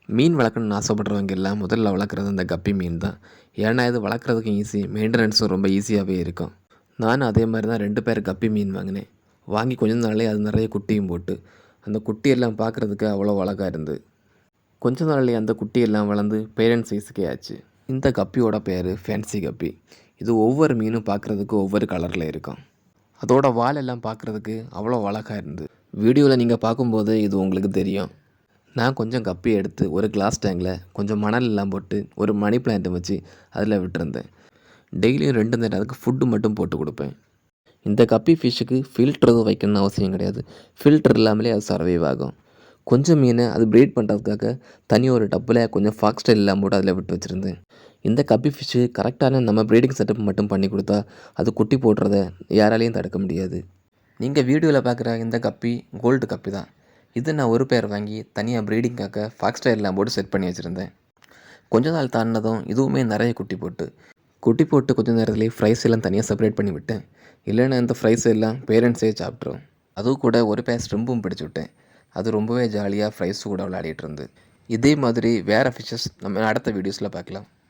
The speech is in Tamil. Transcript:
மீன் வளர்க்கணும்னு ஆசைப்படுறவங்க எல்லாம் முதல்ல வளர்க்குறது இந்த கப்பி மீன் தான். ஏன்னா இது வளர்க்குறதுக்கும் ஈஸி, மெயின்டெனன்ஸும் ரொம்ப ஈஸியாகவே இருக்கும். நானும் அதே மாதிரி தான் 2 பேர் கப்பி மீன் வாங்கினேன். வாங்கி கொஞ்ச நாள்லேயே அது நிறைய குட்டியும் போட்டு, அந்த குட்டியெல்லாம் பார்க்குறதுக்கு அவ்வளோ அழகாக இருந்து, கொஞ்ச நாள்லேயே அந்த குட்டியெல்லாம் வளர்ந்து பேரண்ட் சைஸுக்கே ஆச்சு. இந்த கப்பியோட பேர் ஃபேன்சி கப்பி. இது ஒவ்வொரு மீனும் பார்க்குறதுக்கு ஒவ்வொரு கலரில் இருக்கும். அதோட வாலெல்லாம் பார்க்குறதுக்கு அவ்வளோ அழகாக இருந்து, வீடியோவில் நீங்கள் பார்க்கும்போது இது உங்களுக்கு தெரியும். நான் கொஞ்சம் கப்பி எடுத்து ஒரு கிளாஸ் டேங்கில் கொஞ்சம் மணல் எல்லாம் போட்டு ஒரு மணி பிளான்ட்டை வச்சு அதில் விட்டுருந்தேன். டெய்லியும் 2 நேரம் அதுக்கு ஃபுட்டு மட்டும் போட்டு கொடுப்பேன். இந்த கப்பி ஃபிஷ்ஷுக்கு ஃபில்டர் எதுவும் வைக்கணும்னு அவசியம் கிடையாது. ஃபில்டர் இல்லாமலே அது சர்வைவ் ஆகும். கொஞ்சம் மீனை அது ப்ரீட் பண்ணுறதுக்காக தனி ஒரு டப்பில் கொஞ்சம் ஃபாக்ஸ்டைல் எல்லாம் போட்டு அதில் விட்டு வச்சுருந்தேன். இந்த கப்பி ஃபிஷ்ஷு கரெக்டான நம்ம ப்ரீடிங் செட்டப் மட்டும் பண்ணி கொடுத்தா அது குட்டி போடுறத யாராலையும் தடுக்க முடியாது. நீங்கள் வீடியோவில் பார்க்குற இந்த கப்பி கோல்டு கப்பி தான். இது நான் ஒரு பேர் வாங்கி தனியாக ப்ரீடிங்காக ஃபாக்ஸ்டைல்லாம் போட்டு செட் பண்ணி வச்சுருந்தேன். கொஞ்ச நாள் தாண்டினதும் இதுவுமே நிறைய குட்டி போட்டு கொஞ்ச நேரத்துலேயே ஃப்ரைஸ் எல்லாம் தனியாக செப்பரேட் பண்ணி விட்டேன். இல்லைன்னா இந்த ஃப்ரைஸ் எல்லாம் பேரண்ட்ஸே சாப்பிட்ரும். அதுவும் கூட ஒரு பேர் ஸ்ட்ரிம்பும் பிடிச்சி விட்டேன். அது ரொம்பவே ஜாலியாக ஃப்ரைஸ் கூட விளையாடிட்டு இருந்து. இதே மாதிரி வேறு ஃபிஷ்ஷஸ் நம்ம அடுத்த வீடியோஸில் பார்க்கலாம்.